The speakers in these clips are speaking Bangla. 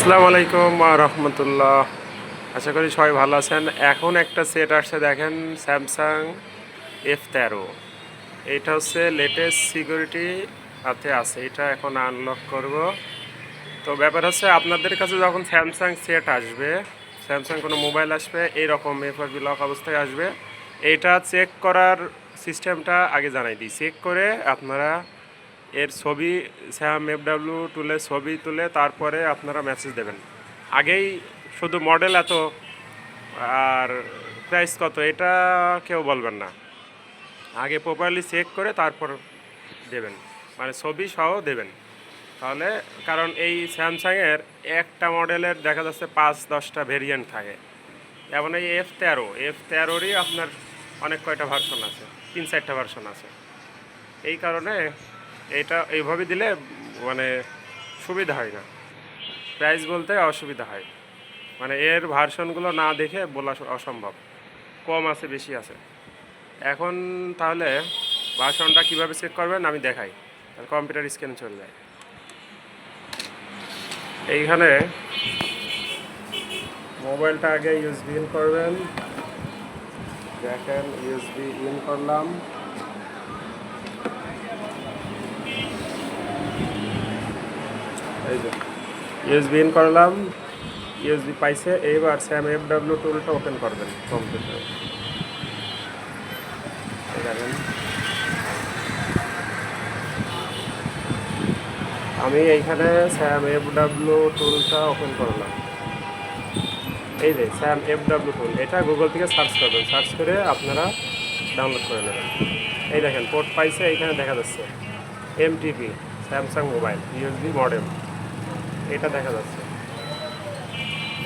আসসালামু আলাইকুম রহমতুল্লাহ। আশা করি সবাই ভালো আছেন। এখন একটা সেট আসছে, দেখেন, স্যামসাং F13। এইটা হচ্ছে লেটেস্ট সিকিউরিটি আছে। এটা এখন আনলক করব। তো ব্যাপার হচ্ছে, আপনাদের কাছে যখন স্যামসাং সেট আসবে, স্যামসাং কোনো মোবাইল আসবে, এইরকম এফআরপি লক অবস্থায় আসবে, এইটা চেক করার সিস্টেমটা আগে জানাই দিই। চেক করে আপনারা এর ছবি, স্যাম এফডাব্লিউ তুলে ছবি তুলে তারপরে আপনারা মেসেজ দেবেন। আগেই শুধু মডেল এত আর প্রাইস কত এটা কেউ বলবেন না। আগে প্রপারলি চেক করে তারপর দেবেন, মানে ছবি সহ দেবেন। তাহলে, কারণ এই স্যামসাংয়ের একটা মডেলের দেখা যাচ্ছে 5-10টা ভেরিয়েন্ট থাকে। যেমন এই F13 আপনার অনেক কয়টা ভার্সন আছে, 3-4টা ভার্সন আছে। এই কারণে এটা এইভাবে দিলে মানে সুবিধা হয় না, প্রাইস বলতে অসুবিধা হয়। মানে এর ভার্সনগুলো না দেখে বলা অসম্ভব, কম আছে বেশি আছে। এখন তাহলে ভার্সনটা কীভাবে চেক করবেন আমি দেখাই। কম্পিউটার স্ক্যান চলে যায়। এইখানে মোবাইলটা আগে ইউএসবি ইন করবেন। দেখেন, ইউএসবি ইন করলাম। এই যে ইউএসবি ইন করলাম, ইউএসবি পাইছে। এইবার স্যাম এফডাব্লিউ টুলটা ওপেন করবেন কম্পিউটারে। দেখেন, আমি এইখানে স্যাম এফডাব্লিউ টুলটা ওপেন করলাম। এই যে স্যাম এফডাব্লিউ টুল, এটা গুগল থেকে সার্চ করবেন। সার্চ করে আপনারা ডাউনলোড করে নেবেন। এই দেখেন, পোর্ট পাইছে, এইখানে দেখা যাচ্ছে MTP Samsung mobile USB modem, এটা দেখা যাচ্ছে।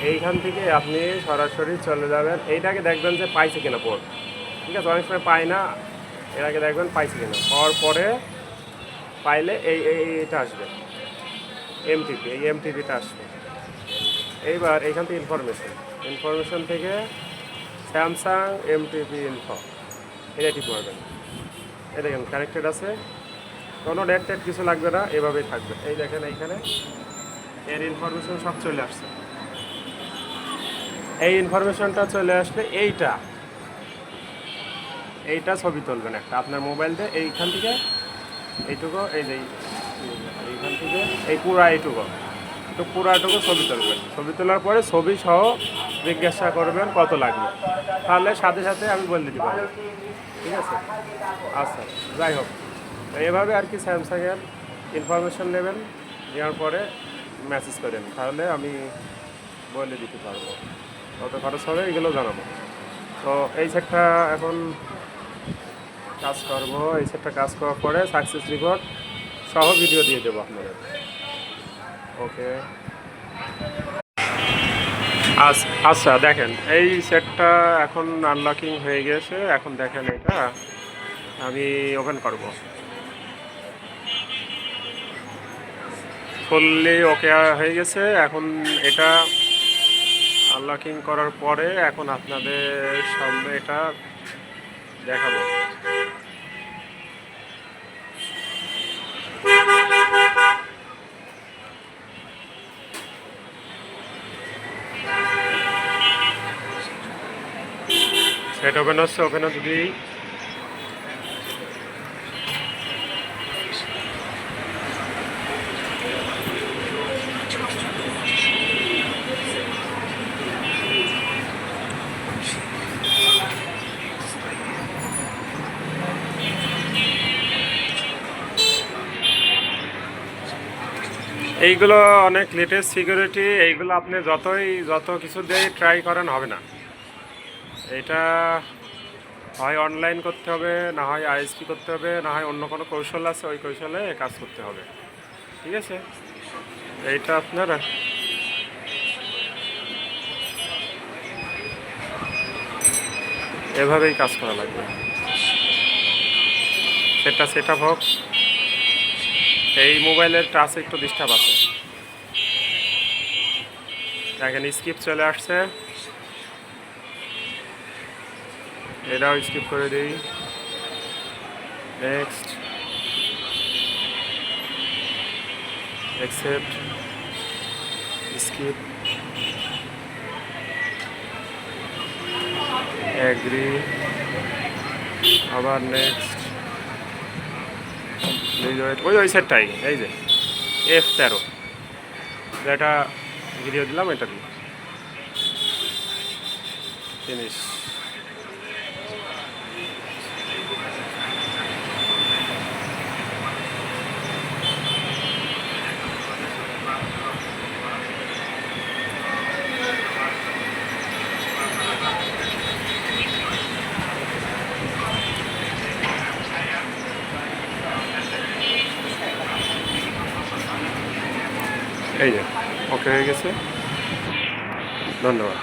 এইখান থেকে আপনি সরাসরি চলে যাবেন। এইটাকে দেখবেন যে পাইছে কিনা পোর্ট। ঠিক আছে, অনেক সময় পাই না, এর আগে দেখবেন পাইছে কিনা। পাওয়ার পরে পাইলে এইটা আসবে এমটিপি, এই এমটিপিটা আসবে। এইবার এইখান থেকে ইনফরমেশন থেকে স্যামসাং এমটিপি ইনফো, এটা ঠিক করবেন। এই দেখেন কানেক্টেড আছে, কোনো ডেট টেট কিছু লাগবে না, এভাবেই থাকবে। এই দেখেন এইখানে এর ইনফরমেশন সব চলে আসছে। এই ইনফরমেশনটা চলে আসলে এইটা ছবি তুলবেন একটা আপনার মোবাইল দিয়ে। এইখান থেকে এইটুকু, এই যে এইখান থেকে এই পুরাটুকু ছবি তুলবেন। ছবি তোলার পরে ছবি সহ জিজ্ঞাসা করবেন কত লাগবে, তাহলে সাথে সাথে আমি বলে দিতে পারবো। ঠিক আছে, আচ্ছা, যাই হোক, এভাবে আর কি স্যামসাংয়ের ইনফরমেশন নেবেন, নেওয়ার পরে মেসেজ করেন, তাহলে আমি বলে দিতে পারবো কত খরচ হবে, এগুলো জানাবো। তো এই সেটটা এখন কাজ করবো। এই সেটটা কাজ করার পরে সাকসেস রিপোর্ট সহ ভিডিও দিয়ে দেবো আপনাদের। ওকে, আচ্ছা, দেখেন এই সেটটা এখন আনলকিং হয়ে গেছে। এখন দেখেন, এটা আমি ওপেন করব। ফুললি ওকে হয়ে গেছে। এখন এটা আনলকিং করার পরে এখন আপনাদের সামনে এটা দেখাবো। সেট ওপেন হচ্ছে, ওপেন হচ্ছে যদি এইগুলো অনেক লেটেস্ট সিকিউরিটি। এইগুলো আপনি যত কিছু দিয়ে ট্রাই করেন হবে না। এটা হয় অনলাইন করতে হবে, না হয় আইএসপি করতে হবে, না হয় অন্য কোনো কৌশল আছে, ওই কৌশলে কাজ করতে হবে। ঠিক আছে, এইটা আপনারা এভাবেই কাজ করা লাগবে। সেটা সেট আপ হোক। এই মোবাইলের টাচ একটু ডিস্টার্ব আছে। দেখেন, স্কিপ চলে আসছে, এটাও স্কিপ করে দিই। নেক্সট, অ্যাকসেপ্ট, স্কিপ, অ্যাগ্রি, আবার নেক্সট, ওই সেটটাই, এই যে F13 যেটা ভিডিও দিলাম, এটা দিই ফিনিশ। এই যে ওকে হয়ে গেছে, ধন্যবাদ।